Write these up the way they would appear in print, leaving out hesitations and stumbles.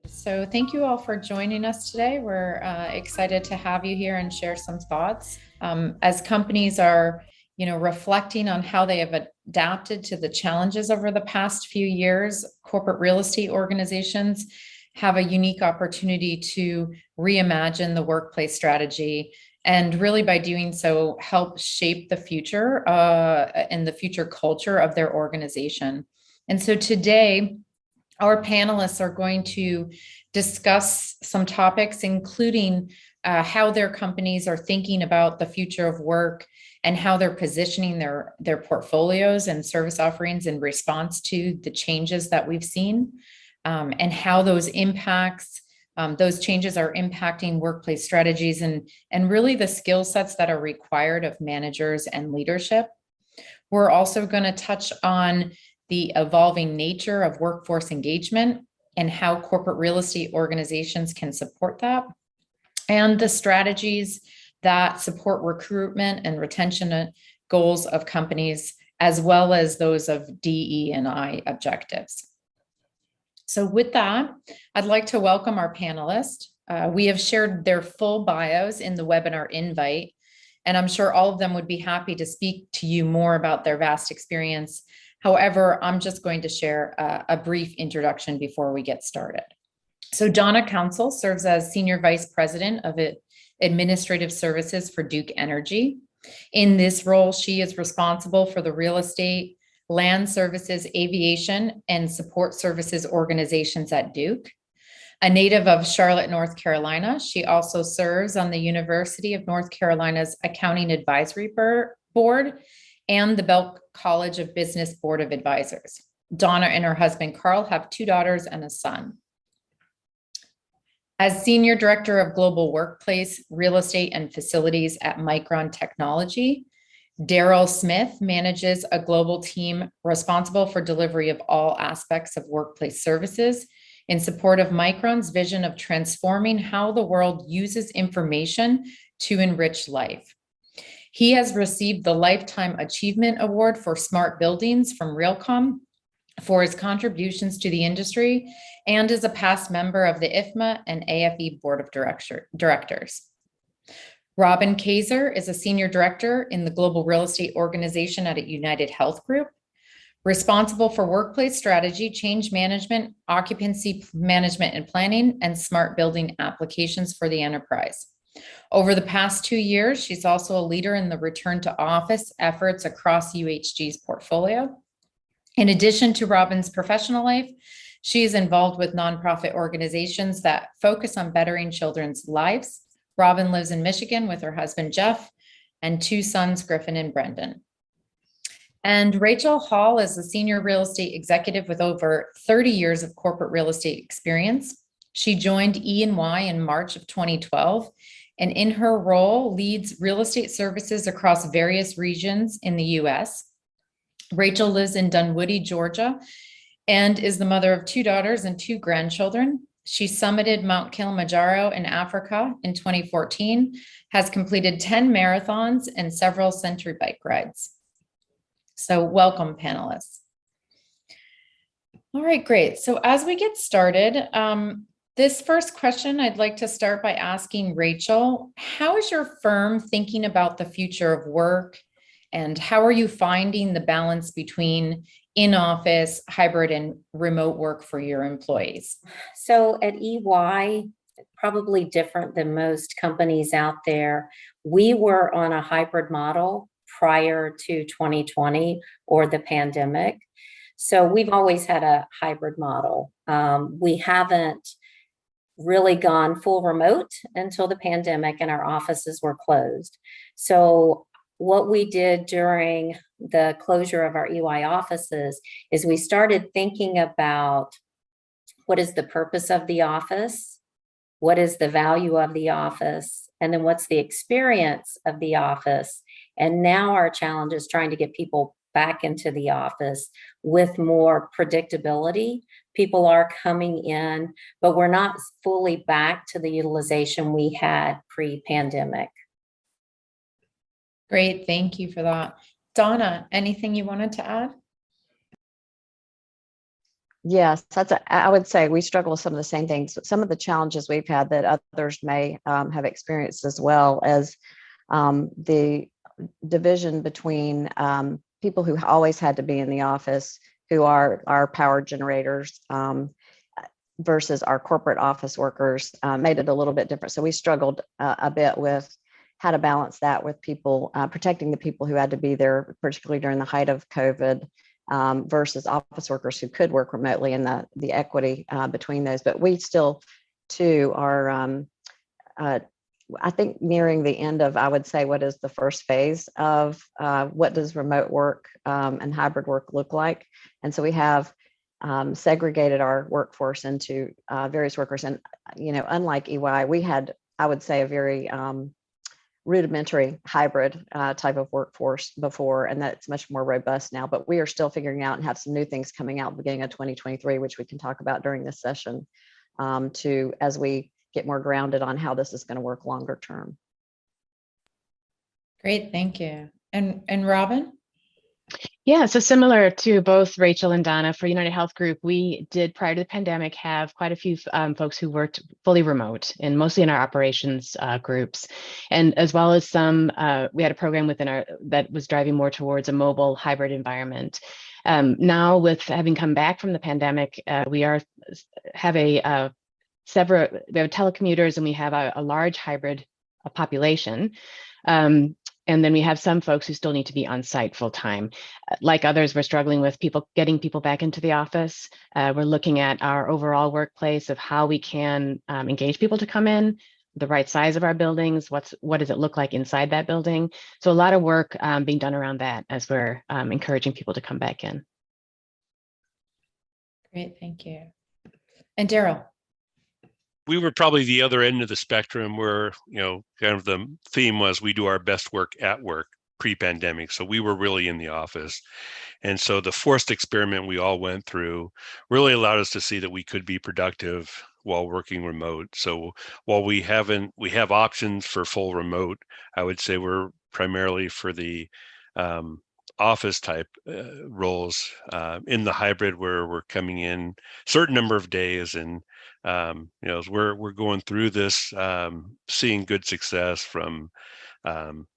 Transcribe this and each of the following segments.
So thank you all for joining us today. We're excited to have you here and share some thoughts. As companies are, reflecting on how they have adapted to the challenges over the past few years, corporate real estate organizations have a unique opportunity to reimagine the workplace strategy and really by doing so help shape the future and the future culture of their organization. And so today, our panelists are going to discuss some topics, including how their companies are thinking about the future of work and how they're positioning their portfolios and service offerings in response to the changes that we've seen, and how those changes are impacting workplace strategies and really the skill sets that are required of managers and leadership. We're also going to touch on the evolving nature of workforce engagement and how corporate real estate organizations can support that, and the strategies that support recruitment and retention goals of companies, as well as those of DE&I objectives. So with that, I'd like to welcome our panelists. We have shared their full bios in the webinar invite, and I'm sure all of them would be happy to speak to you more about their vast experience. However, I'm just going to share a brief introduction before we get started. So Donna Council serves as Senior Vice President of Administrative Services for Duke Energy. In this role, she is responsible for the real estate, land services, aviation, and support services organizations at Duke. A native of Charlotte, North Carolina, she also serves on the University of North Carolina's Accounting Advisory Board and the Bell College of Business Board of Advisors. Donna and her husband, Carl, have 2 daughters and a son. As Senior Director of Global Workplace, Real Estate, and Facilities at Micron Technology, Daryl Smith manages a global team responsible for delivery of all aspects of workplace services in support of Micron's vision of transforming how the world uses information to enrich life. He has received the Lifetime Achievement Award for Smart Buildings from Realcomm for his contributions to the industry and is a past member of the IFMA and AFE Board of Directors. Robin Kaiser is a Senior Director in the Global Real Estate Organization at United Health Group, responsible for workplace strategy, change management, occupancy management and planning, and smart building applications for the enterprise. Over the past 2 years, she's also a leader in the return to office efforts across UHG's portfolio. In addition to Robin's professional life, she is involved with nonprofit organizations that focus on bettering children's lives. Robin lives in Michigan with her husband, Jeff, and 2 sons, Griffin and Brendan. And Rachel Hall is a senior real estate executive with over 30 years of corporate real estate experience. She joined E&Y in March of 2012, and in her role leads real estate services across various regions in the US. Rachel lives in Dunwoody, Georgia, and is the mother of 2 daughters and 2 grandchildren. She summited Mount Kilimanjaro in Africa in 2014, has completed 10 marathons and several century bike rides. So welcome, panelists. All right, great. So as we get started, this first question, I'd like to start by asking Rachel, how is your firm thinking about the future of work, and how are you finding the balance between in-office, hybrid, and remote work for your employees? So at EY, probably different than most companies out there, we were on a hybrid model prior to 2020 or the pandemic. So we've always had a hybrid model. We haven't really gone full remote until the pandemic and our offices were closed. So what we did during the closure of our EY offices is we started thinking about what is the purpose of the office, what is the value of the office, and then what's the experience of the office. And now our challenge is trying to get people back into the office with more predictability. People are coming in, but we're not fully back to the utilization we had pre-pandemic. Great, thank you for that. Donna, anything you wanted to add? Yes, I would say we struggle with some of the same things. Some of the challenges we've had that others may have experienced as well as the division between people who always had to be in the office, who are our power generators, versus our corporate office workers, made it a little bit different. So we struggled a bit with how to balance that with people, protecting the people who had to be there, particularly during the height of COVID, versus office workers who could work remotely, and the equity between those. But we still, too, are I think nearing the end of, I would say, what is the first phase of what does remote work and hybrid work look like. And so we have segregated our workforce into various workers. And, unlike EY, we had, I would say, a very rudimentary hybrid type of workforce before, and that's much more robust now. But we are still figuring out and have some new things coming out at the beginning of 2023, which we can talk about during this session, as we get more grounded on how this is going to work longer term. Great, thank you. And Robin? Yeah, so similar to both Rachel and Donna, for United Health Group, we did, prior to the pandemic, have quite a few folks who worked fully remote, and mostly in our operations groups, and as well as some, we had a program within that was driving more towards a mobile hybrid environment. Now, with having come back from the pandemic, we have telecommuters, and we have a large hybrid population. And then we have some folks who still need to be on site full time. Like others, we're struggling with getting people back into the office. We're looking at our overall workplace of how we can engage people to come in, the right size of our buildings, what does it look like inside that building. So a lot of work being done around that as we're encouraging people to come back in. Great, thank you. And Daryl? We were probably the other end of the spectrum where, kind of the theme was we do our best work at work pre-pandemic. So we were really in the office. And so the forced experiment we all went through really allowed us to see that we could be productive while working remote. So while we have options for full remote, I would say we're primarily for the office type roles in the hybrid, where we're coming in certain number of days, and as we're going through this, seeing good success from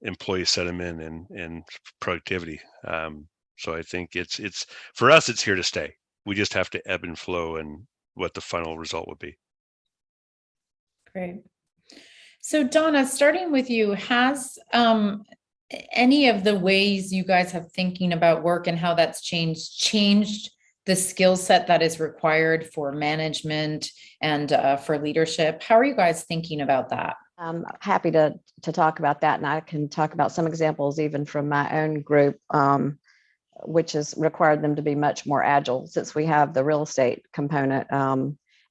employee sentiment and productivity. So I think it's for us, it's here to stay. We just have to ebb and flow and what the final result would be. Great. So Donna, starting with you, has any of the ways you guys have thinking about work and how that's changed the skill set that is required for management and for leadership? How are you guys thinking about that? I'm happy to talk about that, and I can talk about some examples even from my own group, which has required them to be much more agile. Since we have the real estate component,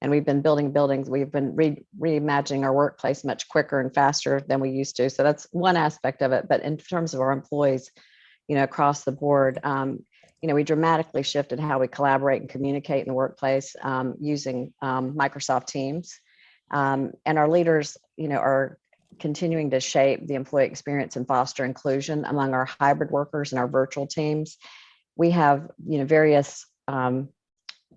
and we've been building buildings, we've been reimagining our workplace much quicker and faster than we used to. So that's one aspect of it. But in terms of our employees, across the board, we dramatically shifted how we collaborate and communicate in the workplace using Microsoft Teams. And our leaders, are continuing to shape the employee experience and foster inclusion among our hybrid workers and our virtual teams. We have, various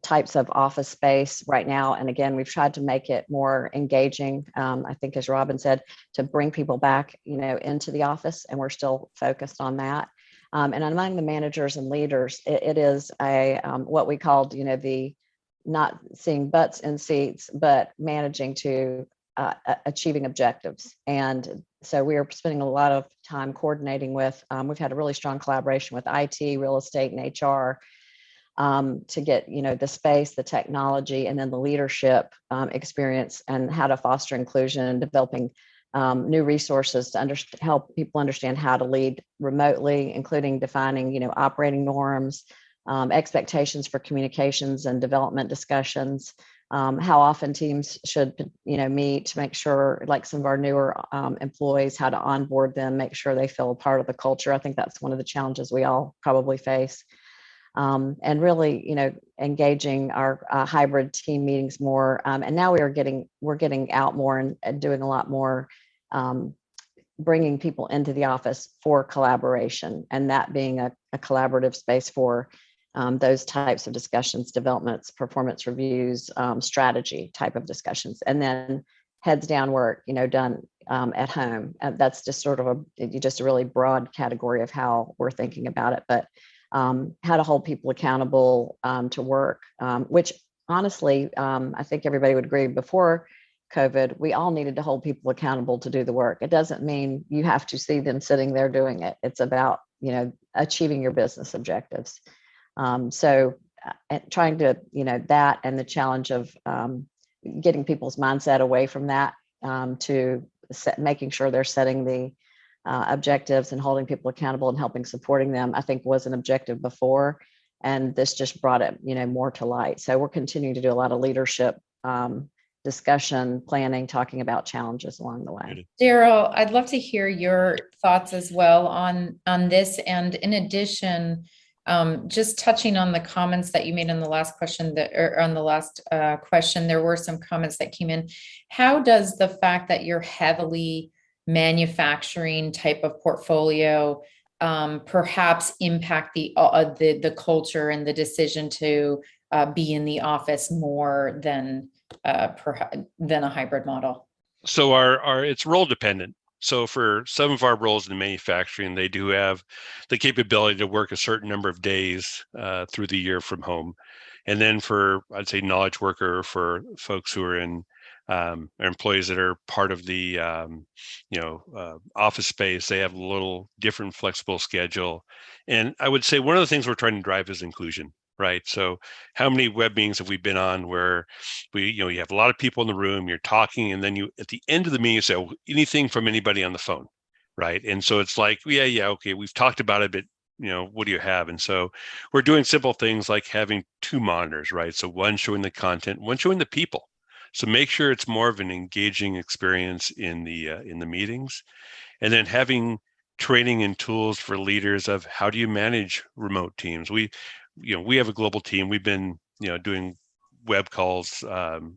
types of office space right now. And again, we've tried to make it more engaging. I think, as Robin said, to bring people back, into the office, and we're still focused on that. And among the managers and leaders, it is what we called, the not seeing butts in seats, but managing to achieving objectives. And so we are spending a lot of time coordinating with, we've had a really strong collaboration with IT, real estate, and HR to get, the space, the technology, and then the leadership experience, and how to foster inclusion, and developing new resources to help people understand how to lead remotely, including defining, operating norms, expectations for communications and development discussions, how often teams should, meet to make sure, like some of our newer employees, how to onboard them, make sure they feel a part of the culture. I think that's one of the challenges we all probably face. And really, engaging our hybrid team meetings more. And now we're getting out more and doing a lot more, bringing people into the office for collaboration, and that being a collaborative space for those types of discussions, developments, performance reviews, strategy type of discussions, and then heads down work, done at home. That's just sort of a really broad category of how we're thinking about it. But how to hold people accountable to work, which honestly, I think everybody would agree before COVID, we all needed to hold people accountable to do the work. It doesn't mean you have to see them sitting there doing it. It's about, achieving your business objectives. So trying to, that and the challenge of getting people's mindset away from that to making sure they're setting the objectives and holding people accountable and helping supporting them, I think was an objective before. And this just brought it, more to light. So we're continuing to do a lot of leadership discussion, planning, talking about challenges along the way. Daryl, I'd love to hear your thoughts as well on this. And in addition, just touching on the comments that you made on the last question question, there were some comments that came in. How does the fact that you're heavily manufacturing type of portfolio perhaps impact the culture and the decision to be in the office more than a hybrid model? So it's role dependent. So for some of our roles in manufacturing, they do have the capability to work a certain number of days through the year from home. And then for, I'd say, knowledge worker, for folks who are in employees that are part of the office space, they have a little different flexible schedule. And I would say one of the things we're trying to drive is inclusion. Right. So how many web meetings have we been on where you have a lot of people in the room, you're talking, and then you, at the end of the meeting, you say, oh, anything from anybody on the phone. Right. And so it's like, yeah, okay, we've talked about it, but what do you have? And so we're doing simple things like having two monitors, right? So one showing the content, one showing the people. So make sure it's more of an engaging experience in the meetings, and then having training and tools for leaders of how do you manage remote teams. We have a global team. We've been, doing web calls,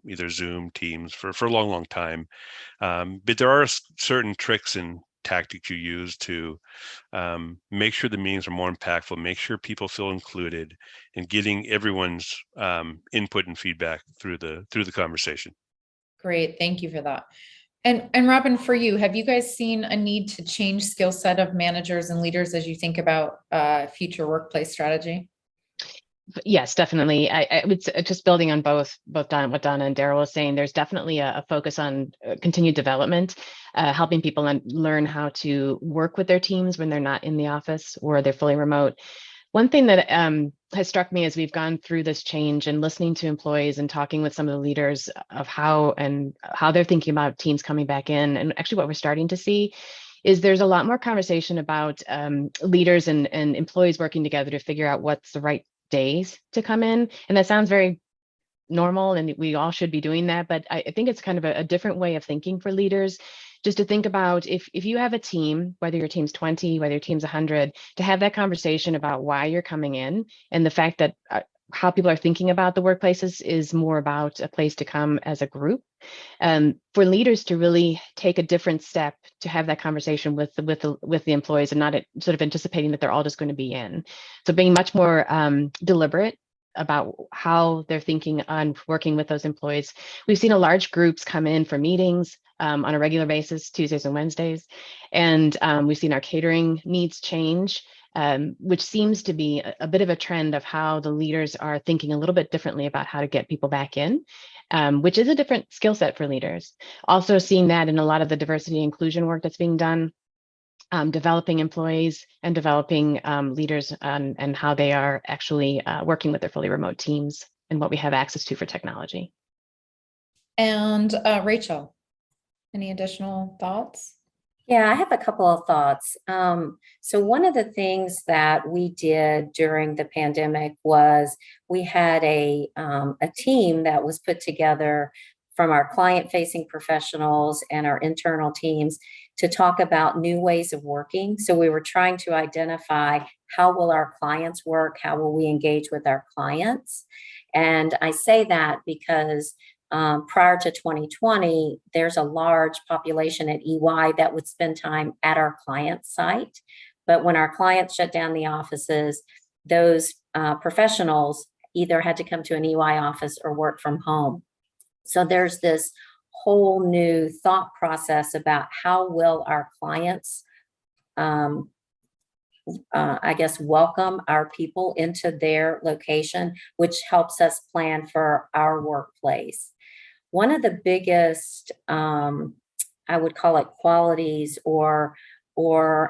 either Zoom, Teams for a long time. But there are certain tricks and tactics you use to make sure the meetings are more impactful, make sure people feel included, and getting everyone's input and feedback through the conversation. Great. Thank you for that. And Robin, for you, have you guys seen a need to change skill set of managers and leaders as you think about future workplace strategy? Yes, definitely. I would just building on both what Donna and Daryl was saying. There's definitely a focus on continued development, helping people learn how to work with their teams when they're not in the office or they're fully remote. One thing that has struck me as we've gone through this change and listening to employees and talking with some of the leaders of how they're thinking about teams coming back in, and actually what we're starting to see is there's a lot more conversation about leaders and employees working together to figure out what's the right days to come in. And that sounds very normal, and we all should be doing that. But I think it's kind of a different way of thinking for leaders, just to think about if you have a team, whether your team's 20, whether your team's 100, to have that conversation about why you're coming in, and the fact that how people are thinking about the workplaces is more about a place to come as a group. For leaders to really take a different step to have that conversation with the employees, and not sort of anticipating that they're all just going to be in. So being much more deliberate about how they're thinking on working with those employees. We've seen a large groups come in for meetings on a regular basis, Tuesdays and Wednesdays. And we've seen our catering needs change, which seems to be a bit of a trend of how the leaders are thinking a little bit differently about how to get people back in, which is a different skill set for leaders. Also seeing that in a lot of the diversity and inclusion work that's being done, developing employees and developing leaders and how they are actually working with their fully remote teams and what we have access to for technology. And Rachel, any additional thoughts? Yeah, I have a couple of thoughts. So one of the things that we did during the pandemic was we had a team that was put together from our client-facing professionals and our internal teams to talk about new ways of working. So we were trying to identify how will our clients work, how will we engage with our clients. And I say that because prior to 2020, there's a large population at EY that would spend time at our client site. But when our clients shut down the offices, those professionals either had to come to an EY office or work from home. So there's this whole new thought process about how will our clients, I guess, welcome our people into their location, which helps us plan for our workplace. One of the biggest, I would call it qualities or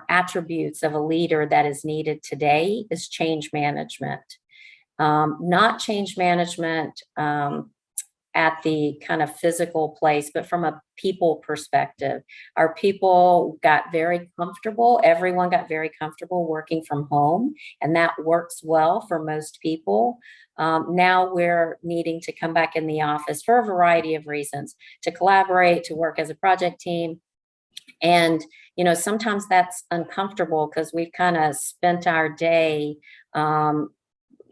attributes of a leader that is needed today is change management. Not change management at the kind of physical place, but from a people perspective. Our people got very comfortable. Everyone got very comfortable working from home, and that works well for most people. Now we're needing to come back in the office for a variety of reasons, to collaborate, to work as a project team. And, sometimes that's uncomfortable because we've kind of spent our day,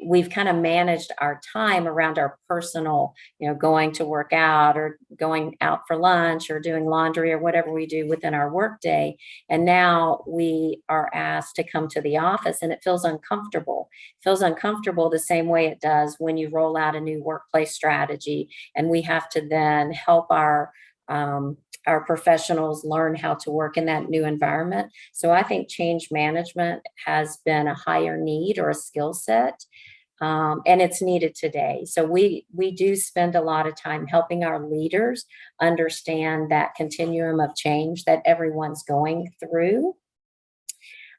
we've kind of managed our time around our personal, going to work out or going out for lunch or doing laundry or whatever we do within our workday. And now we are asked to come to the office, and it feels uncomfortable. It feels uncomfortable the same way it does when you roll out a new workplace strategy, and we have to then help our professionals learn how to work in that new environment. So I think change management has been a higher need or a skill set, and it's needed today. So we do spend a lot of time helping our leaders understand that continuum of change that everyone's going through.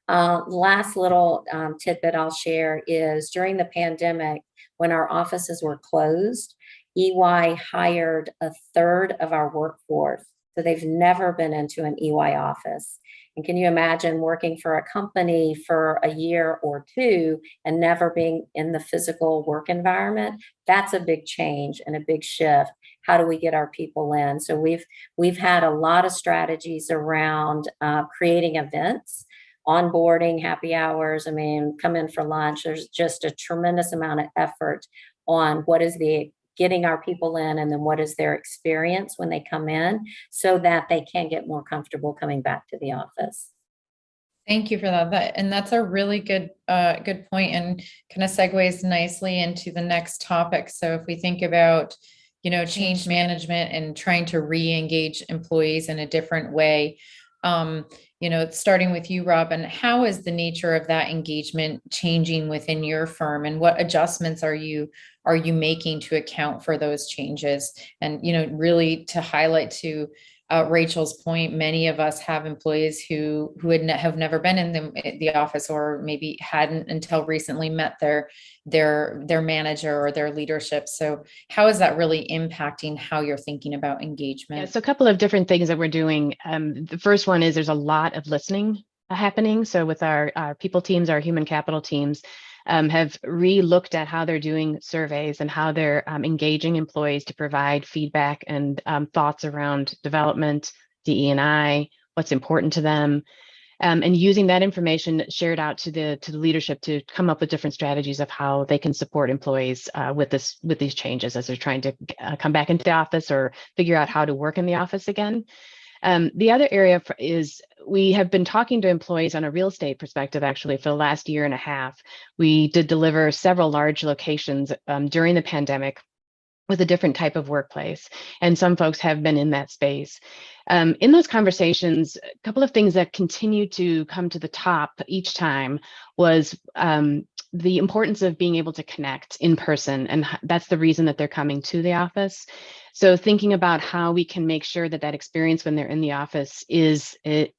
Last little tidbit I'll share is during the pandemic, when our offices were closed, EY hired a third of our workforce. So they've never been into an EY office. And can you imagine working for a company for a year or two and never being in the physical work environment? That's a big change and a big shift. How do we get our people in? So we've had a lot of strategies around creating events, onboarding, happy hours. I mean, come in for lunch. There's just a tremendous amount of effort on what is the getting our people in, and then what is their experience when they come in, so that they can get more comfortable coming back to the office. Thank you for that. And that's a really good point, and kind of segues nicely into the next topic. So if we think about, change management and trying to re-engage employees in a different way, starting with you, Robin, how is the nature of that engagement changing within your firm, and what adjustments are you making to account for those changes? And, really to highlight to Rachel's point, many of us have employees who have never been in the office, or maybe hadn't until recently met their manager or their leadership. So how is that really impacting how you're thinking about engagement? Yeah, so a couple of different things that we're doing. The first one is there's a lot of listening happening. So with our people teams, our human capital teams, have re-looked at how they're doing surveys and how they're engaging employees to provide feedback and thoughts around development, DE&I, what's important to them, and using that information shared out to the leadership to come up with different strategies of how they can support employees with these changes as they're trying to come back into the office or figure out how to work in the office again. The other area is we have been talking to employees on a real estate perspective, actually, for the last year and a half. We did deliver several large locations during the pandemic with a different type of workplace, and some folks have been in that space. In those conversations, a couple of things that continue to come to the top each time was the importance of being able to connect in person, and that's the reason that they're coming to the office. So thinking about how we can make sure that that experience when they're in the office is a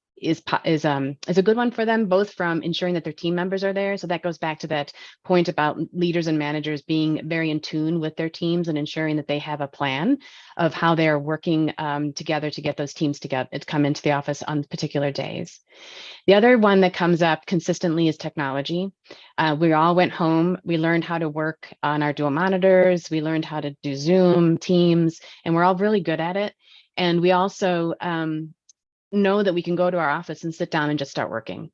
good one for them, both from ensuring that their team members are there. So that goes back to that point about leaders and managers being very in tune with their teams and ensuring that they have a plan of how they're working together to get those teams together to come into the office on particular days. The other one that comes up consistently is technology. We all went home. We learned how to work on our dual monitors. We learned how to do Zoom, Teams, and we're all really good at it. And we also know that we can go to our office and sit down and just start working.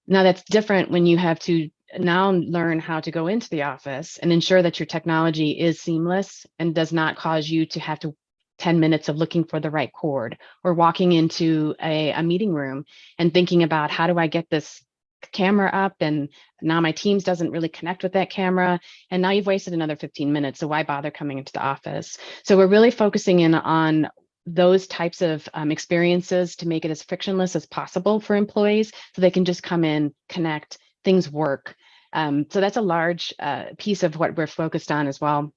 Now that's different when you have to now learn how to go into the office and ensure that your technology is seamless and does not cause you to have to 10 minutes of looking for the right cord or walking into a meeting room and thinking about how do I get this camera up and now my Teams doesn't really connect with that camera. And now you've wasted another 15 minutes. So why bother coming into the office? So we're really focusing in on those types of experiences to make it as frictionless as possible for employees so they can just come in, connect, things work. So that's a large piece of what we're focused on as well.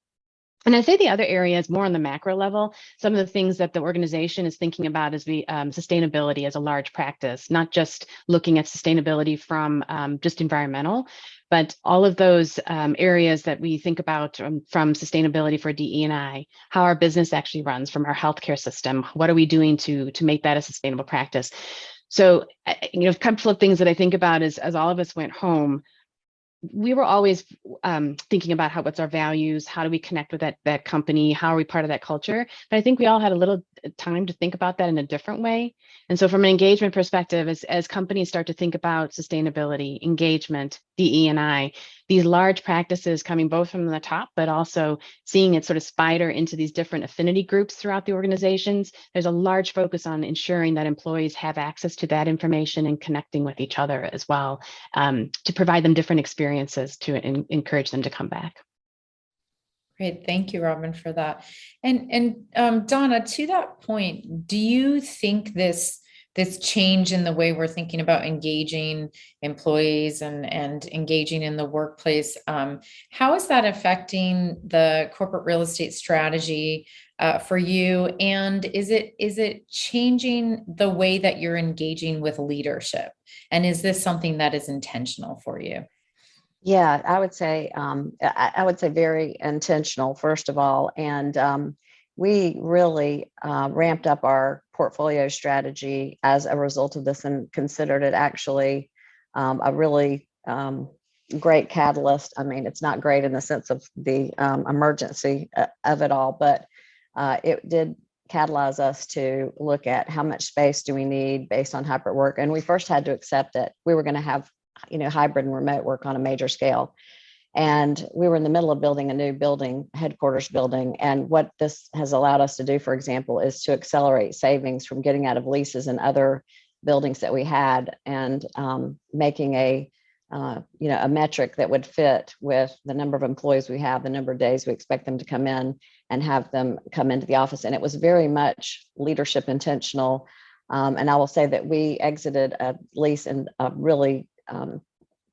And I'd say the other area is more on the macro level. Some of the things that the organization is thinking about is sustainability as a large practice, not just looking at sustainability from just environmental, but all of those areas that we think about from sustainability for DE&I, how our business actually runs, from our healthcare system. What are we doing to make that a sustainable practice? So, a couple of things that I think about is as all of us went home, we were always thinking about what's our values, how do we connect with that company, how are we part of that culture? But I think we all had a little time to think about that in a different way. And so from an engagement perspective, as companies start to think about sustainability, engagement, DE&I, these large practices coming both from the top, but also seeing it sort of spider into these different affinity groups throughout the organizations, there's a large focus on ensuring that employees have access to that information and connecting with each other as well, to provide them different experiences to encourage them to come back. Great, thank you, Robin, for that. And Donna, to that point, do you think this change in the way we're thinking about engaging employees and engaging in the workplace, how is that affecting the corporate real estate strategy for you? And is it changing the way that you're engaging with leadership? And is this something that is intentional for you? Yeah, I would say very intentional, first of all. And we really ramped up our portfolio strategy as a result of this and considered it actually a really great catalyst. I mean, it's not great in the sense of the emergency of it all, but it did catalyze us to look at how much space do we need based on hybrid work. And we first had to accept that we were going to have hybrid and remote work on a major scale. And we were in the middle of building a new building, headquarters building. And what this has allowed us to do, for example, is to accelerate savings from getting out of leases and other buildings that we had, and making a metric that would fit with the number of employees we have, the number of days we expect them to come in, and have them come into the office. And it was very much leadership intentional. And I will say that we exited a lease in a really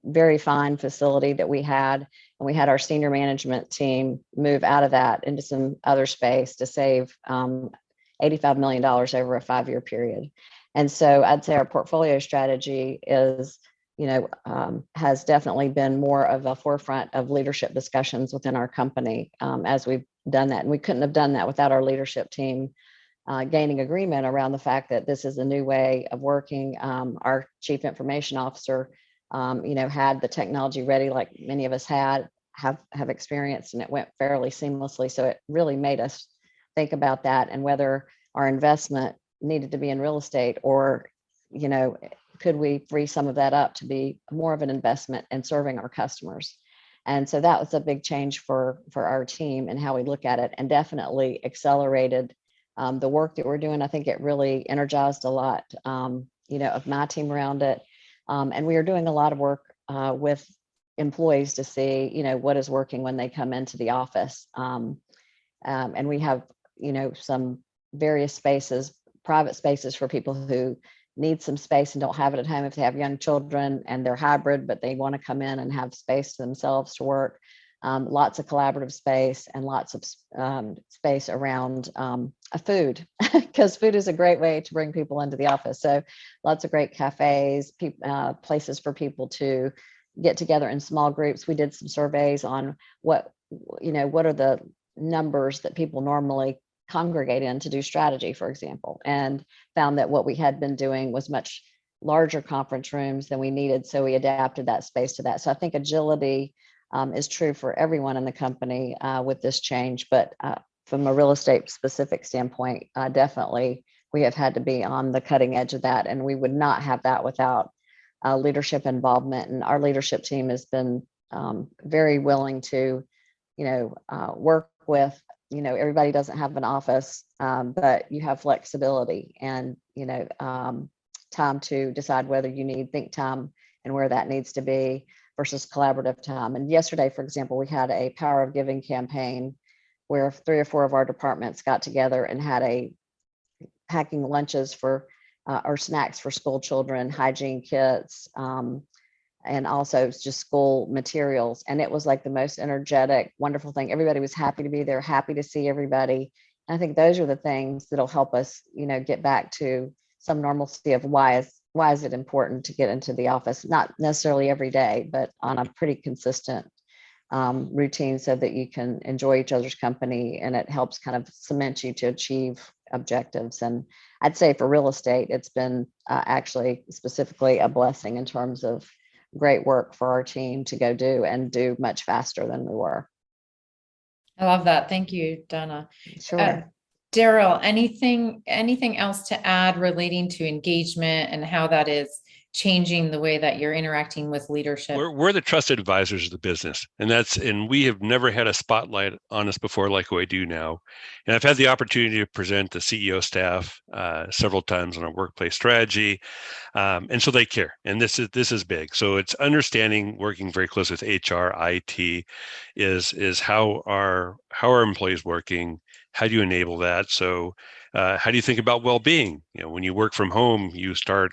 very fine facility that we had, and we had our senior management team move out of that into some other space to save $85 million over a 5-year period. And so I'd say our portfolio strategy is, has definitely been more of a forefront of leadership discussions within our company as we've done that. And we couldn't have done that without our leadership team gaining agreement around the fact that this is a new way of working. Our chief information officer, had the technology ready, like many of us have experienced, and it went fairly seamlessly. So it really made us think about that, and whether our investment needed to be in real estate, or, could we free some of that up to be more of an investment in serving our customers. And so that was a big change for our team and how we look at it, and definitely accelerated the work that we're doing. I think it really energized a lot, of my team around it. And we are doing a lot of work with employees to see, what is working when they come into the office. And we have, some various spaces, private spaces for people who need some space and don't have it at home if they have young children and they're hybrid, but they want to come in and have space to themselves to work. Lots of collaborative space, and lots of space around food, because food is a great way to bring people into the office. So lots of great cafes, places for people to get together in small groups. We did some surveys on what are the numbers that people normally congregate in to do strategy, for example, and found that what we had been doing was much larger conference rooms than we needed. So we adapted that space to that. So I think agility is true for everyone in the company with this change. But from a real estate specific standpoint, definitely we have had to be on the cutting edge of that. And we would not have that without leadership involvement. And our leadership team has been very willing to, work with, everybody doesn't have an office, but you have flexibility and, time to decide whether you need think time and where that needs to be versus collaborative time. And yesterday, for example, we had a Power of Giving campaign where 3 or 4 of our departments got together and had a packing lunches for or snacks for school children, hygiene kits, and also just school materials. And it was like the most energetic, wonderful thing. Everybody was happy to be there, happy to see everybody. And I think those are the things that'll help us, get back to some normalcy of why is it important to get into the office, not necessarily every day, but on a pretty consistent routine so that you can enjoy each other's company, and it helps kind of cement you to achieve objectives. And I'd say for real estate, it's been actually specifically a blessing in terms of great work for our team to go do much faster than we were. I love that. Thank you, Donna. Sure. Daryl, anything else to add relating to engagement and how that is changing the way that you're interacting with leadership? We're the trusted advisors of the business, and we have never had a spotlight on us before like we do now. And I've had the opportunity to present the CEO staff several times on our workplace strategy, and so they care. And this is big. So it's understanding, working very close with HR, IT, is how are employees working? How do you enable that? So how do you think about well-being? When you work from home, you start,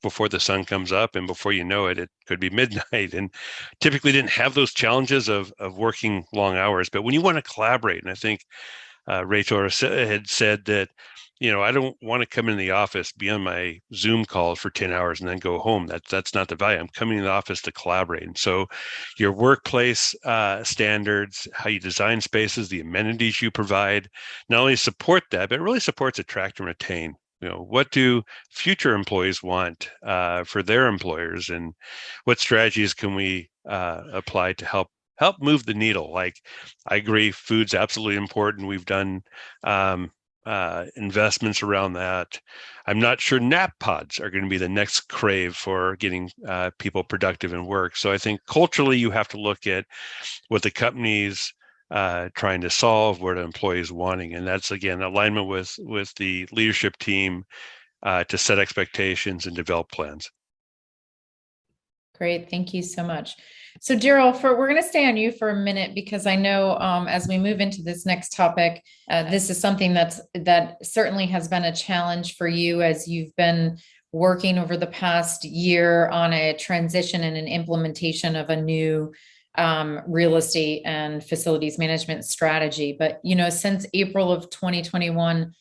before the sun comes up, and before you know it, it could be midnight. And typically didn't have those challenges of working long hours. But when you want to collaborate, and I think Rachel had said that, I don't want to come in the office, be on my Zoom call for 10 hours and then go home. That's not the value. I'm coming to the office to collaborate. And so your workplace standards, how you design spaces, the amenities you provide, not only support that, but it really supports attract and retain. What do future employees want for their employers, and what strategies can we apply to help move the needle? Like, I agree, food's absolutely important. We've done investments around that. I'm not sure nap pods are going to be the next crave for getting people productive in work. So I think culturally, you have to look at what the company's trying to solve, what an employee is wanting. And that's, again, alignment with the leadership team to set expectations and develop plans. Great. Thank you so much. So Daryl, we're going to stay on you for a minute, because I know as we move into this next topic, this is something that certainly has been a challenge for you as you've been working over the past year on a transition and an implementation of a new real estate and facilities management strategy. But, since April of 2021,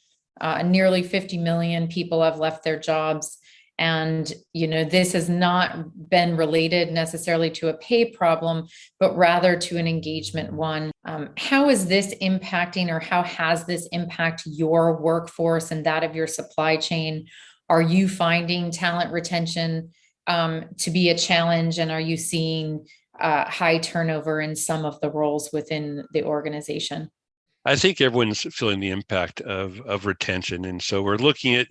nearly 50 million people have left their jobs. And, this has not been related necessarily to a pay problem, but rather to an engagement one. How is this impacting, or how has this impacted your workforce and that of your supply chain? Are you finding talent retention to be a challenge? And are you seeing high turnover in some of the roles within the organization? I think everyone's feeling the impact of retention. And so we're looking at,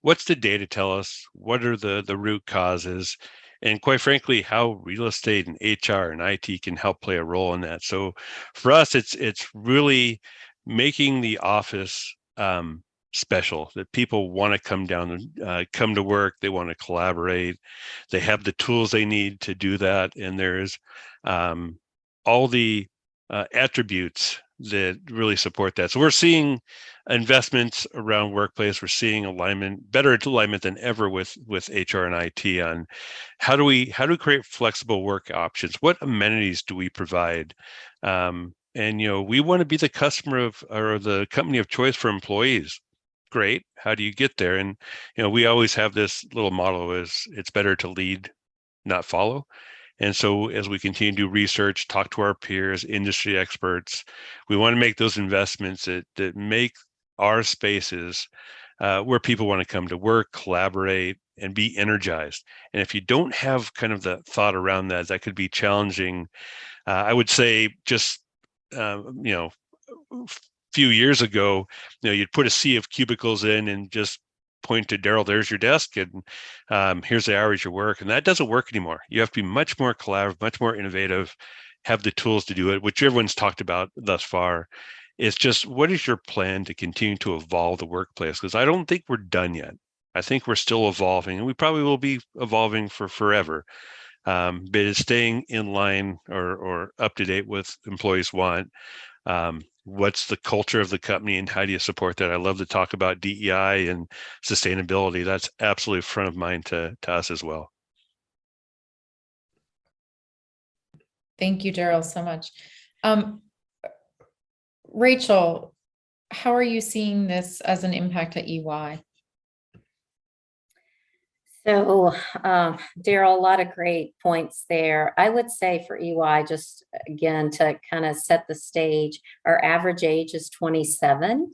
what's the data tell us? What are the root causes? And quite frankly, how real estate and HR and IT can help play a role in that. So for us, it's really making the office special, that people want to come down and come to work. They want to collaborate. They have the tools they need to do that. And there's all the attributes that really support that. So we're seeing investments around workplace. We're seeing better alignment than ever with HR and IT on how do we create flexible work options? What amenities do we provide? And we want to be the customer or the company of choice for employees. Great. How do you get there? And we always have this little motto: is it's better to lead, not follow. And so as we continue to do research, talk to our peers, industry experts, we want to make those investments that make our spaces where people want to come to work, collaborate, and be energized. And if you don't have kind of the thought around that, that could be challenging. I would say just, few years ago, you'd put a sea of cubicles in and just point to Daryl, there's your desk, and here's the hours you work. And that doesn't work anymore. You have to be much more collaborative, much more innovative, have the tools to do it, which everyone's talked about thus far. It's just, what is your plan to continue to evolve the workplace? Because I don't think we're done yet. I think we're still evolving, and we probably will be evolving for forever. But it's staying in line or up to date with employees want. What's the culture of the company and how do you support that? I love to talk about DEI and sustainability. That's absolutely front of mind to us as well. Thank you, Daryl, so much. Rachel, how are you seeing this as an impact at EY? So, Daryl, a lot of great points there. I would say for EY, just again, to kind of set the stage, our average age is 27.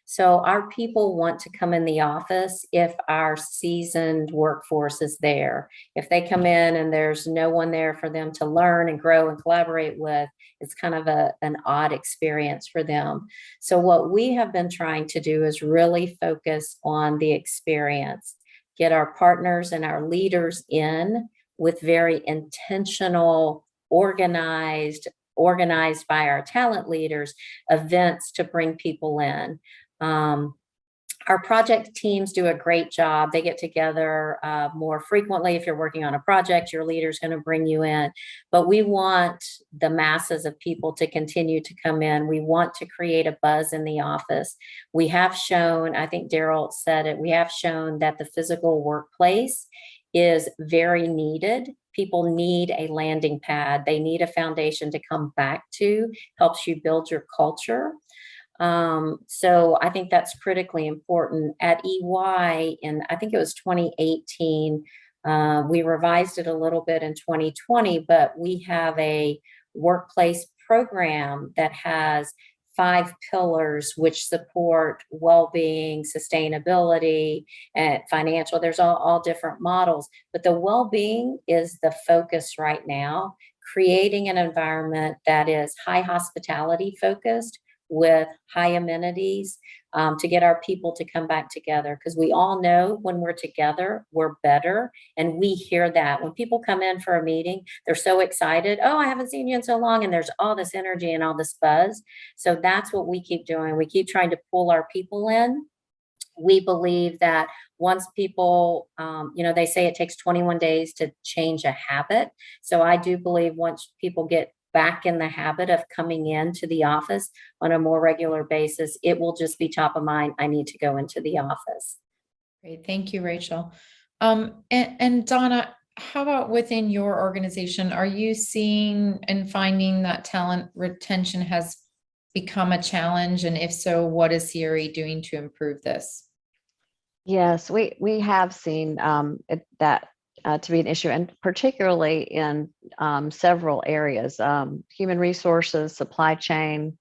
So our people want to come in the office if our seasoned workforce is there. If they come in and there's no one there for them to learn and grow and collaborate with, it's kind of an odd experience for them. So what we have been trying to do is really focus on the experience, get our partners and our leaders in with very intentional, organized by our talent leaders, events to bring people in. Our project teams do a great job. They get together more frequently. If you're working on a project, your leader's going to bring you in. But we want the masses of people to continue to come in. We want to create a buzz in the office. We have shown, I think Daryl said it, we have shown that the physical workplace is very needed. People need a landing pad. They need a foundation to come back to, helps you build your culture. So I think that's critically important. At EY, and I think it was 2018, we revised it a little bit in 2020, but we have a workplace program that has 5 pillars which support well-being, sustainability, and financial. There's all different models, but the well-being is the focus right now, creating an environment that is high hospitality focused, with high amenities, to get our people to come back together. Because we all know when we're together, we're better. And we hear that. When people come in for a meeting, they're so excited. Oh, I haven't seen you in so long. And there's all this energy and all this buzz. So that's what we keep doing. We keep trying to pull our people in. We believe that once people, they say it takes 21 days to change a habit. So I do believe once people get back in the habit of coming into the office on a more regular basis, it will just be top of mind. I need to go into the office. Great. Thank you, Rachel. And Donna, how about within your organization? Are you seeing and finding that talent retention has become a challenge? And if so, what is CRE doing to improve this? Yes, we have seen that to be an issue, and particularly in several areas: human resources, supply chain,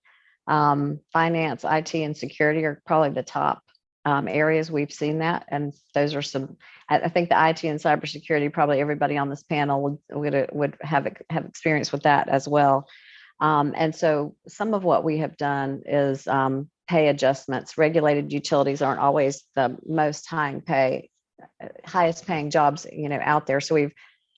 finance, IT, and security are probably the top areas we've seen that. And those are some. I think the IT and cybersecurity, probably everybody on this panel would have experience with that as well. And so some of what we have done is pay adjustments. Regulated utilities aren't always the most highest paying jobs, out there. So we've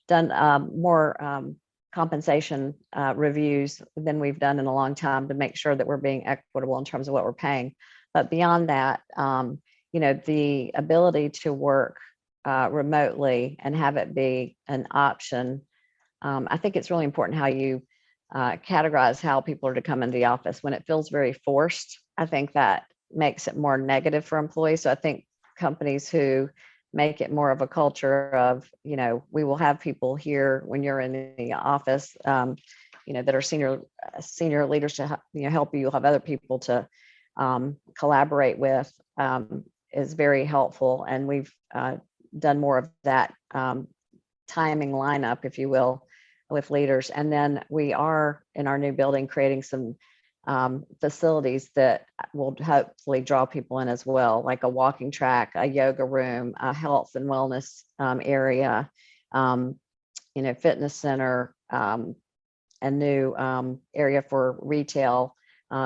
done more compensation reviews than we've done in a long time to make sure that we're being equitable in terms of what we're paying. But beyond that, the ability to work remotely and have it be an option. I think it's really important how you categorize how people are to come into the office. When it feels very forced, I think that makes it more negative for employees. So I think companies who make it more of a culture of, we will have people here when you're in the office, that are senior leaders to help you. You'll have other people to collaborate with, is very helpful. And we've done more of that timing lineup, if you will, with leaders. And then we are in our new building creating some facilities that will hopefully draw people in as well, like a walking track, a yoga room, a health and wellness area, fitness center, a new area for retail,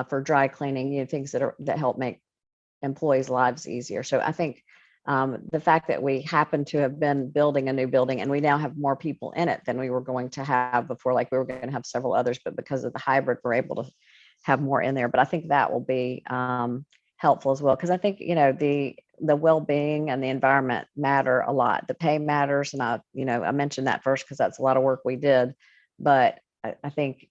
for dry cleaning, things that help make employees' lives easier. So I think the fact that we happen to have been building a new building and we now have more people in it than we were going to have before, like we were going to have several others, but because of the hybrid, we're able to have more in there. But I think that will be helpful as well. Because I think, the the well-being and the environment matter a lot. The pay matters, and I mentioned that first because that's a lot of work we did, but I think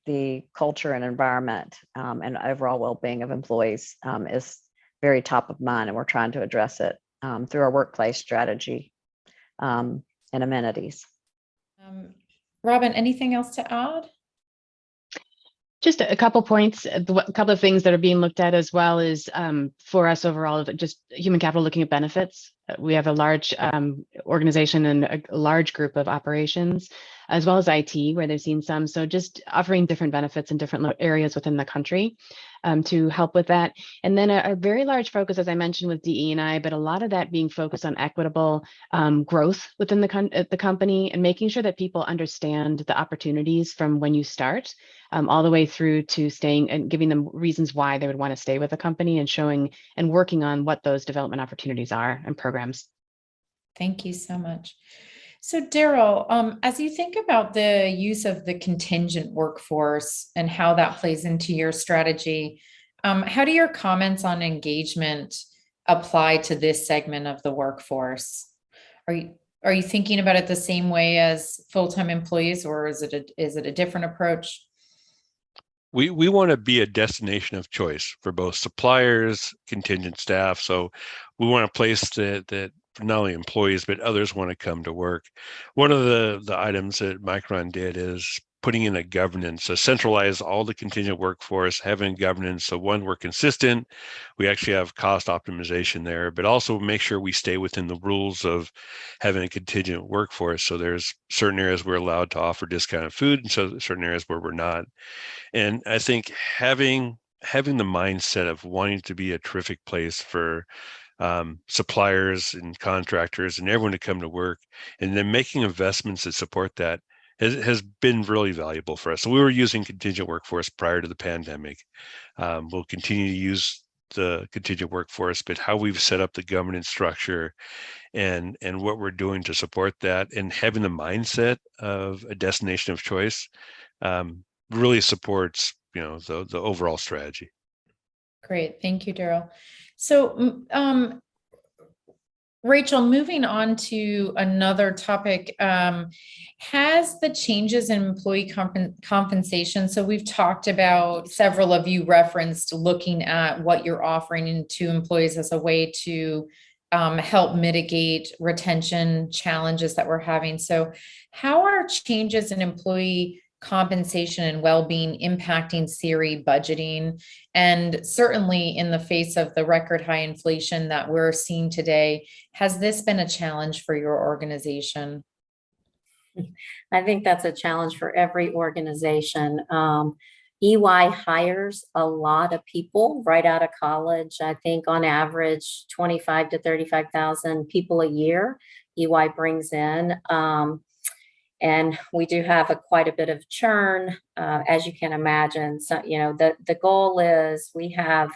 the culture and environment and overall well-being of employees is very top of mind, and we're trying to address it through our workplace strategy and amenities. Robin, anything else to add? Just a couple points, a couple of things that are being looked at as well is for us overall, just human capital looking at benefits. We have a large organization and a large group of operations, as well as IT, where they've seen some. So just offering different benefits in different areas within the country to help with that. And then a very large focus, as I mentioned, with DE&I, but a lot of that being focused on equitable growth within the company and making sure that people understand the opportunities from when you start all the way through to staying and giving them reasons why they would want to stay with the company and showing and working on what those development opportunities are and programs. Thank you so much. So Daryl, as you think about the use of the contingent workforce and how that plays into your strategy, how do your comments on engagement apply to this segment of the workforce? Are you thinking about it the same way as full-time employees, or is it a different approach? We want to be a destination of choice for both suppliers, contingent staff. So we want a place that not only employees, but others want to come to work. One of the items that Micron did is putting in a governance, so centralize all the contingent workforce, having governance. So one, we're consistent. We actually have cost optimization there, but also make sure we stay within the rules of having a contingent workforce. So there's certain areas we're allowed to offer discounted food, and so certain areas where we're not. And I think having the mindset of wanting to be a terrific place for suppliers and contractors and everyone to come to work, and then making investments that support that has been really valuable for us. So we were using contingent workforce prior to the pandemic. We'll continue to use the contingent workforce, but how we've set up the governance structure and what we're doing to support that and having the mindset of a destination of choice really supports the overall strategy. Great, thank you, Daryl. So Rachel, moving on to another topic, has the changes in employee compensation, so we've talked about, several of you referenced looking at what you're offering to employees as a way to help mitigate retention challenges that we're having. So how are changes in employee compensation and well-being impacting SIRE budgeting? And certainly in the face of the record high inflation that we're seeing today, has this been a challenge for your organization? I think that's a challenge for every organization. EY hires a lot of people right out of college. I think on average, 25 to 35,000 people a year EY brings in. And we do have quite a bit of churn, as you can imagine. So, the goal is we have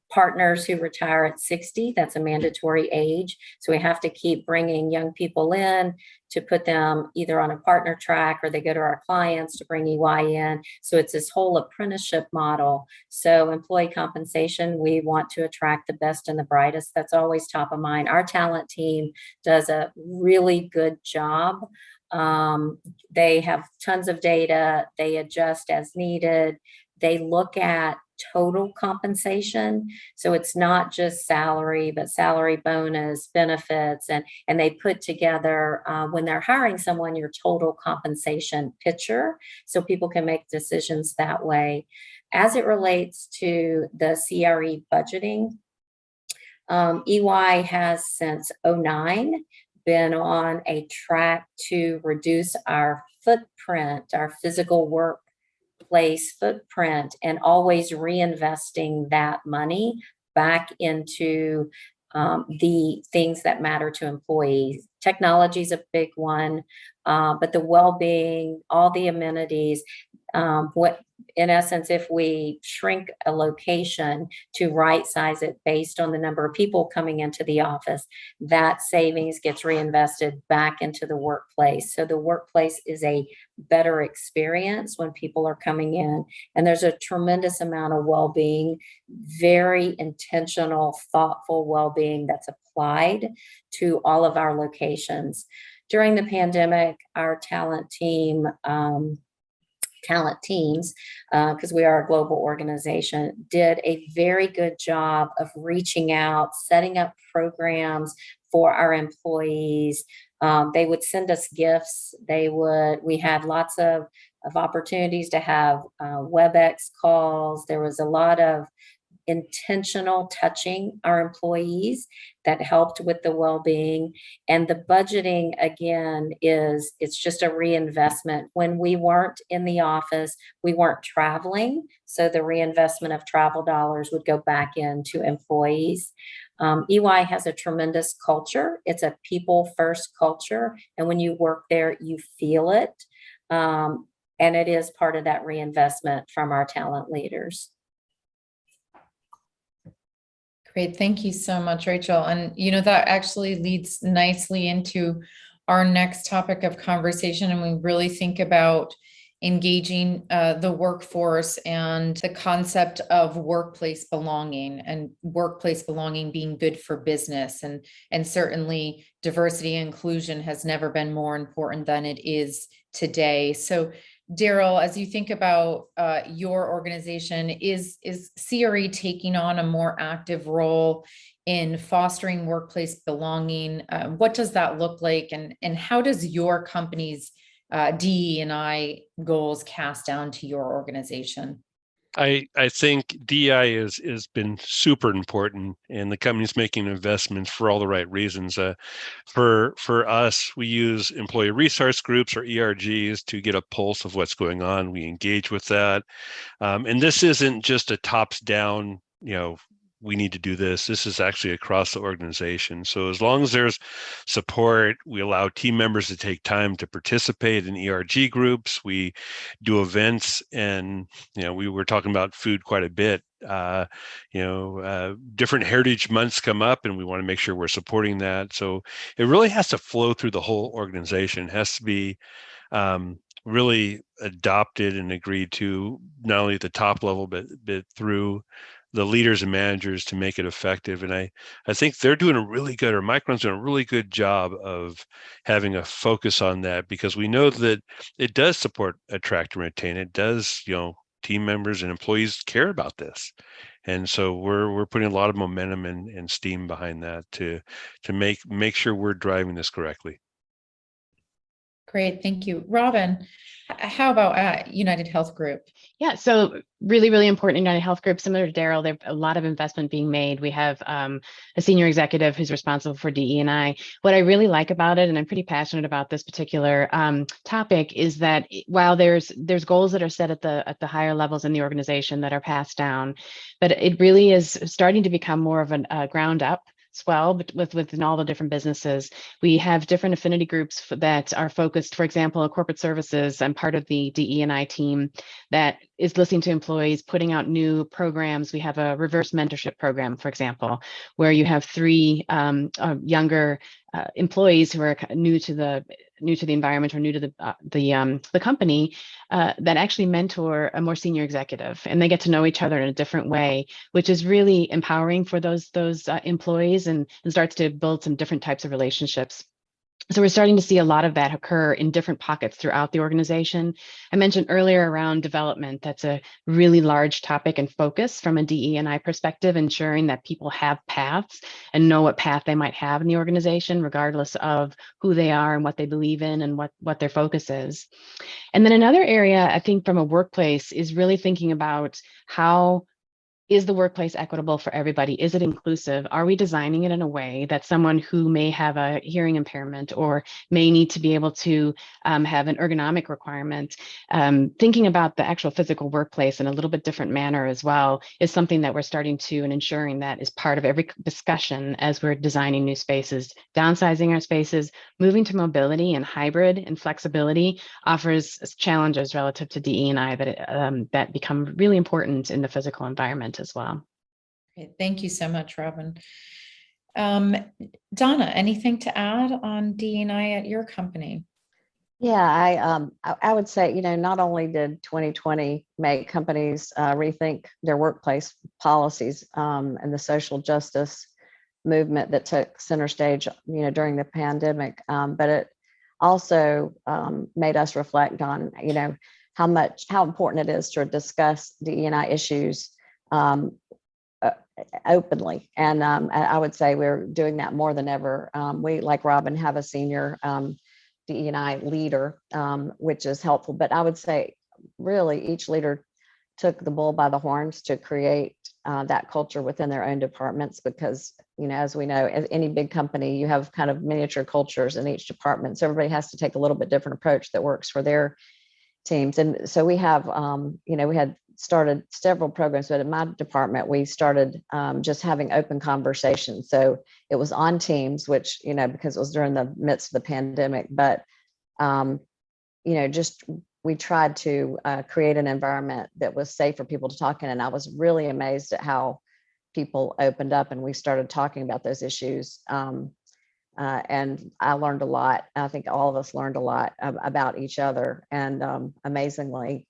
partners who retire at 60. That's a mandatory age. So we have to keep bringing young people in to put them either on a partner track, or they go to our clients to bring EY in. So it's this whole apprenticeship model. So employee compensation, we want to attract the best and the brightest. That's always top of mind. Our talent team does a really good job. They have tons of data. They adjust as needed. They look at total compensation. So it's not just salary, but salary, bonus, benefits, and they put together, when they're hiring someone, your total compensation picture, so people can make decisions that way. As it relates to the CRE budgeting, EY has since 2009 been on a track to reduce our footprint, our physical workplace footprint, and always reinvesting that money back into the things that matter to employees. Technology is a big one, but the well-being, all the amenities, What, in essence, if we shrink a location to right size it based on the number of people coming into the office, that savings gets reinvested back into the workplace. So the workplace is a better experience when people are coming in, and there's a tremendous amount of well-being, very intentional, thoughtful well-being that's applied to all of our locations. During the pandemic, our talent teams, because we are a global organization, did a very good job of reaching out, setting up programs for our employees. They would send us gifts. We had lots of opportunities to have WebEx calls. There was a lot of intentional touching our employees that helped with the well-being. And the budgeting, again, it's just a reinvestment. When we weren't in the office, we weren't traveling, so the reinvestment of travel dollars would go back into employees. EY has a tremendous culture. It's a people first culture, and when you work there, you feel it. And it is part of that reinvestment from our talent leaders. Great. Thank you so much, Rachel. And, that actually leads nicely into our next topic of conversation. And we really think about engaging the workforce and the concept of workplace belonging, and workplace belonging being good for business. And certainly diversity and inclusion has never been more important than it is today. So Daryl, as you think about your organization, is CRE taking on a more active role in fostering workplace belonging? What does that look like, and how does your company's DE&I goals cast down to your organization? I think DI has been super important, and the company's making investments for all the right reasons. For us, we use employee resource groups, or ERGs, to get a pulse of what's going on. We engage with that, and this isn't just a tops down, we need to do this. This is actually across the organization. So as long as there's support, we allow team members to take time to participate in ERG groups. We do events, and we were talking about food quite a bit. Different heritage months come up, and we want to make sure we're supporting that. So it really has to flow through the whole organization. It has to be really adopted and agreed to, not only at the top level, but through the leaders and managers to make it effective. And I think they're doing a really good, or Micron's doing a really good job of having a focus on that, because we know that it does support, attract, and retain. It does, team members and employees care about this. And so we're putting a lot of momentum and steam behind that to make sure we're driving this correctly. Great, thank you. Robin, how about United Health Group? Yeah, so really, really important in United Health Group. Similar to Daryl, there's a lot of investment being made. We have a senior executive who's responsible for DE&I. What I really like about it, and I'm pretty passionate about this particular topic, is that while there's goals that are set at the higher levels in the organization that are passed down, but it really is starting to become more of a ground up swell, but within all the different businesses. We have different affinity groups that are focused. For example, corporate services, I'm part of the DE&I team that is listening to employees, putting out new programs. We have a reverse mentorship program, for example, where you have 3 younger employees who are new to the environment, or new to the company, that actually mentor a more senior executive, and they get to know each other in a different way, which is really empowering for those employees, and starts to build some different types of relationships. So we're starting to see a lot of that occur in different pockets throughout the organization. I mentioned earlier around development. That's a really large topic and focus from a DE&I perspective, ensuring that people have paths and know what path they might have in the organization, regardless of who they are and what they believe in and what their focus is. And then another area, I think, from a workplace, is really thinking about how is the workplace equitable for everybody? Is it inclusive? Are we designing it in a way that someone who may have a hearing impairment or may need to be able to have an ergonomic requirement, thinking about the actual physical workplace in a little bit different manner as well is something that we're starting to and ensuring that is part of every discussion as we're designing new spaces, downsizing our spaces, moving to mobility and hybrid and flexibility offers challenges relative to DE&I that become really important in the physical environment as well. Okay, thank you so much, Robin. Donna, anything to add on D&I at your company? Yeah, I would say, not only did 2020 make companies rethink their workplace policies and the social justice movement that took center stage, during the pandemic, but it also made us reflect on, how important it is to discuss DE&I issues openly. And I would say we're doing that more than ever. We, like Robin, have a senior DE&I leader, which is helpful. But I would say really each leader took the bull by the horns to create that culture within their own departments, because, as we know, as any big company, you have kind of miniature cultures in each department. So everybody has to take a little bit different approach that works for their teams. And so we have, we had started several programs, but in my department, we started just having open conversations. So it was on Teams, which, because it was during the midst of the pandemic, but, just we tried to create an environment that was safe for people to talk in. And I was really amazed at how people opened up and we started talking about those issues. And I learned a lot. I think all of us learned a lot about each other. And amazingly,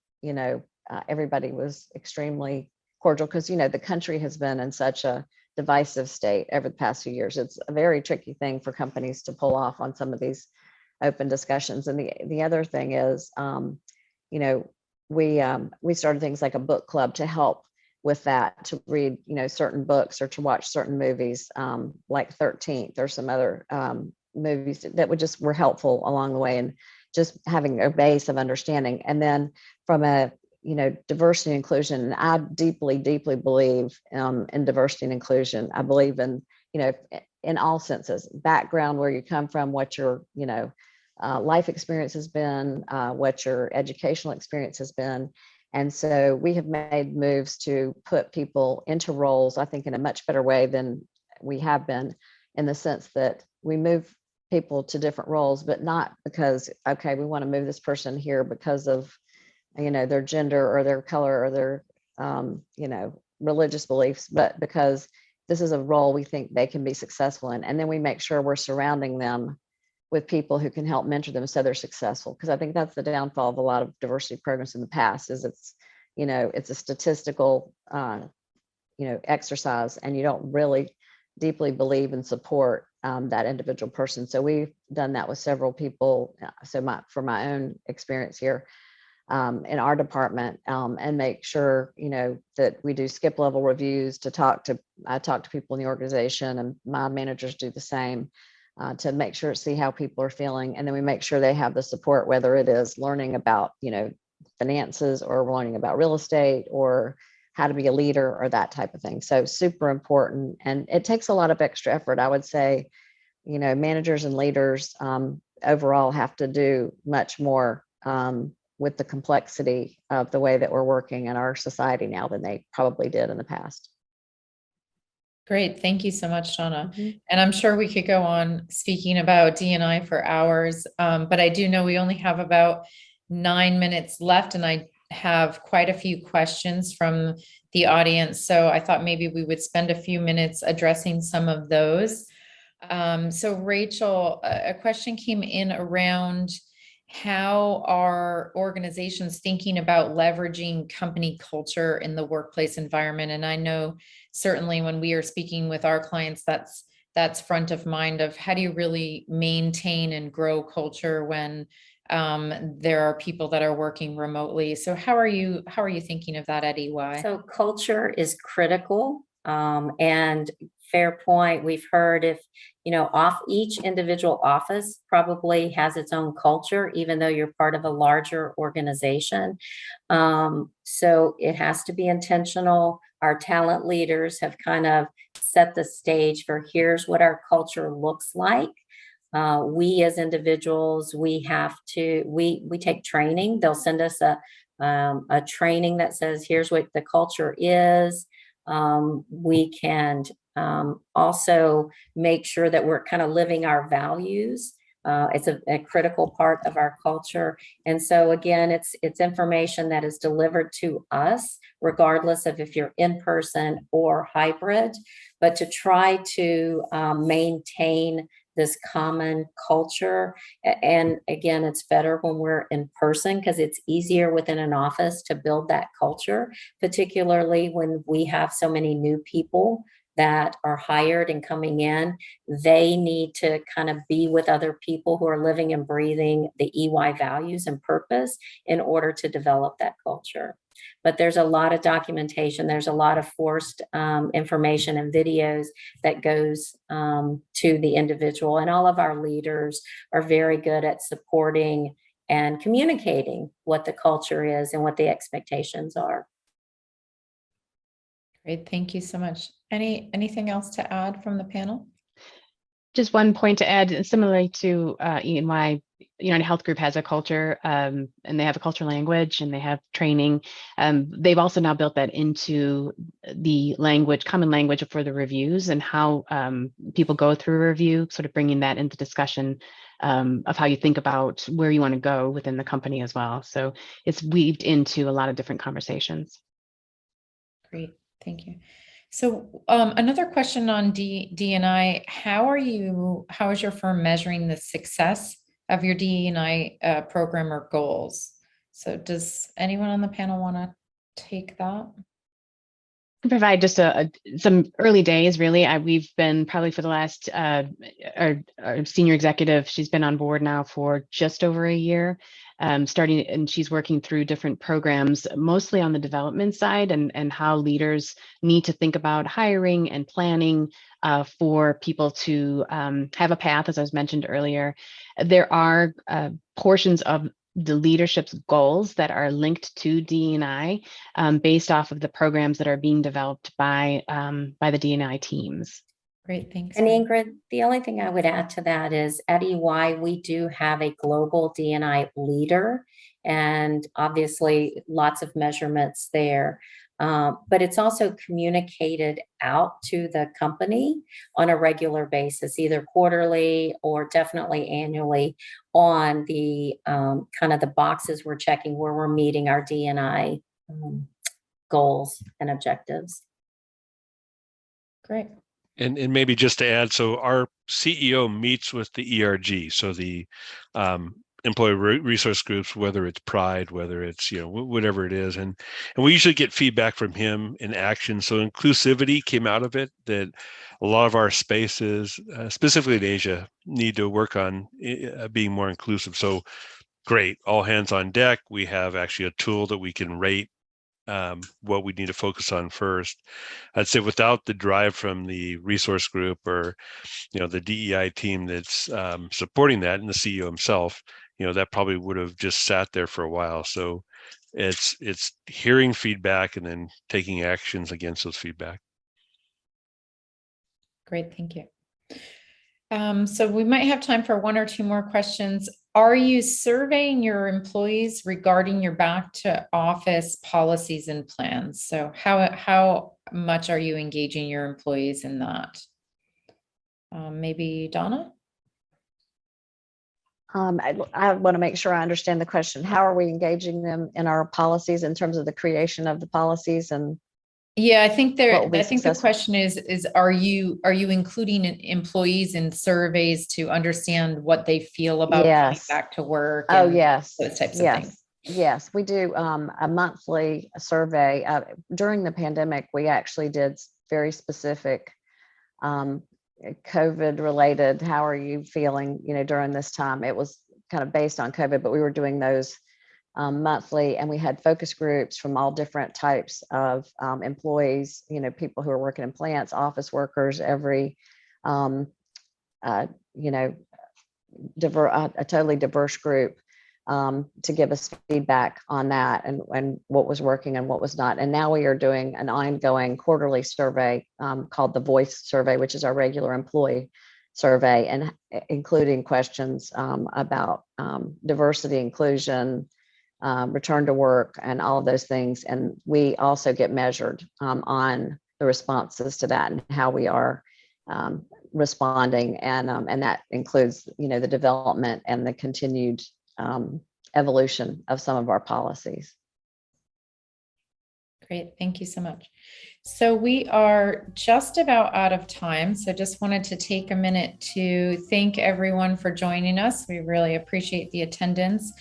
everybody was extremely cordial because, the country has been in such a divisive state over the past few years. It's a very tricky thing for companies to pull off on some of these open discussions. And the other thing is, we started things like a book club to help with that, to read, certain books or to watch certain movies, like 13th or some other movies that were helpful along the way, and just having a base of understanding. And then from a, diversity and inclusion, I deeply, deeply believe in diversity and inclusion. I believe in, in all senses, background, where you come from, what your, life experience has been, what your educational experience has been. And so we have made moves to put people into roles, I think, in a much better way than we have been, in the sense that we move people to different roles, but not because, okay, we want to move this person here because of, their gender or their color or their, religious beliefs, but because this is a role we think they can be successful in. And then we make sure we're surrounding them with people who can help mentor them so they're successful. Because I think that's the downfall of a lot of diversity programs in the past, is it's a statistical, exercise, and you don't really deeply believe and support that individual person. So we've done that with several people. So for my own experience here in our department, and make sure, that we do skip level reviews I talk to people in the organization, and my managers do the same. To make sure, see how people are feeling. And then we make sure they have the support, whether it is learning about, finances, or learning about real estate, or how to be a leader, or that type of thing. So super important. And it takes a lot of extra effort. I would say, managers and leaders overall have to do much more with the complexity of the way that we're working in our society now than they probably did in the past. Great. Thank you so much, Donna. Mhm. And I'm sure we could go on speaking about D&I for hours, but I do know we only have about 9 minutes left, and I have quite a few questions from the audience. So I thought maybe we would spend a few minutes addressing some of those. So Rachel, a question came in around how are organizations thinking about leveraging company culture in the workplace environment? And I know certainly when we are speaking with our clients, that's front of mind, of how do you really maintain and grow culture when there are people that are working remotely. So how are you thinking of that at EY? So culture is critical, and fair point. We've heard if, off each individual office probably has its own culture, even though you're part of a larger organization. So it has to be intentional. Our talent leaders have kind of set the stage for here's what our culture looks like. We as individuals, we take training. They'll send us a training that says here's what the culture is. We can also make sure that we're kind of living our values. It's a critical part of our culture. And so again, it's information that is delivered to us, regardless of if you're in person or hybrid, but to try to maintain this common culture. And again, it's better when we're in person because it's easier within an office to build that culture, particularly when we have so many new people that are hired and coming in. They need to kind of be with other people who are living and breathing the EY values and purpose in order to develop that culture. But there's a lot of documentation. There's a lot of forced information and videos that goes to the individual. And all of our leaders are very good at supporting and communicating what the culture is and what the expectations are. Great, thank you so much. Anything else to add from the panel? Just one point to add, similarly to E&Y, United Health Group has a culture, and they have a culture language, and they have training. They've also now built that into the language, common language for the reviews and how people go through a review, sort of bringing that into discussion of how you think about where you want to go within the company as well. So it's weaved into a lot of different conversations. Great, thank you. So another question on D&I, how is your firm measuring the success of your D&I program or goals? So does anyone on the panel want to take that? I can provide just some early days, really. We've been probably for the last, our senior executive, she's been on board now for just over a year. Starting, and she's working through different programs, mostly on the development side and how leaders need to think about hiring and planning for people to have a path, as I was mentioned earlier. There are portions of the leadership's goals that are linked to D&I based off of the programs that are being developed by the D&I teams. Great, thanks. And Ingrid, the only thing I would add to that is at EY, we do have a global D&I leader, and obviously lots of measurements there. But it's also communicated out to the company on a regular basis, either quarterly or definitely annually, on the kind of the boxes we're checking where we're meeting our D&I goals and objectives. Great. And maybe just to add, so our CEO meets with the ERG, so the employee resource groups, whether it's Pride, whether it's whatever it is, and we usually get feedback from him in action. So inclusivity came out of it, that a lot of our spaces, specifically in Asia, need to work on being more inclusive. So great, all hands on deck. We have actually a tool that we can rate what we need to focus on first. I'd say without the drive from the resource group or the DEI team that's supporting that, and the CEO himself, that probably would have just sat there for a while. So it's hearing feedback and then taking actions against those feedback. Great, thank you. So we might have time for one or two more questions. Are you surveying your employees regarding your back to office policies and plans? So how much are you engaging your employees in that? Maybe Donna? I want to make sure I understand the question. How are we engaging them in our policies in terms of the creation of the policies? And yeah, I think the question is are you including employees in surveys to understand what they feel about coming back to work? Oh, yes. Those types of things. Yes, we do a monthly survey. During the pandemic, we actually did very specific COVID related, how are you feeling, during this time? It was kind of based on COVID, but we were doing those monthly, and we had focus groups from all different types of employees, people who are working in plants, office workers, every, a totally diverse group. to give us feedback on that and what was working and what was not. And now we are doing an ongoing quarterly survey called the Voice Survey, which is our regular employee survey, and including questions about diversity, inclusion, return to work, and all of those things. And we also get measured on the responses to that and how we are responding. And that includes, the development and the continued evolution of some of our policies. Great, thank you so much. So we are just about out of time. So just wanted to take a minute to thank everyone for joining us. We really appreciate the attendance.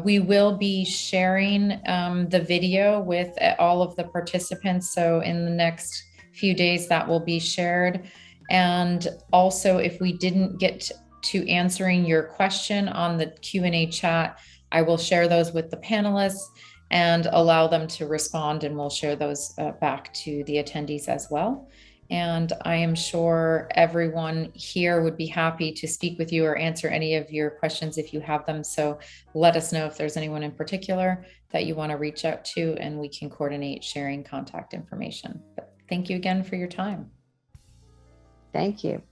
We will be sharing the video with all of the participants. So in the next few days, that will be shared. And also, if we didn't get to answering your question on the Q&A chat, I will share those with the panelists and allow them to respond, and we'll share those back to the attendees as well. And I am sure everyone here would be happy to speak with you or answer any of your questions if you have them. So let us know if there's anyone in particular that you want to reach out to, and we can coordinate sharing contact information. But thank you again for your time. Thank you.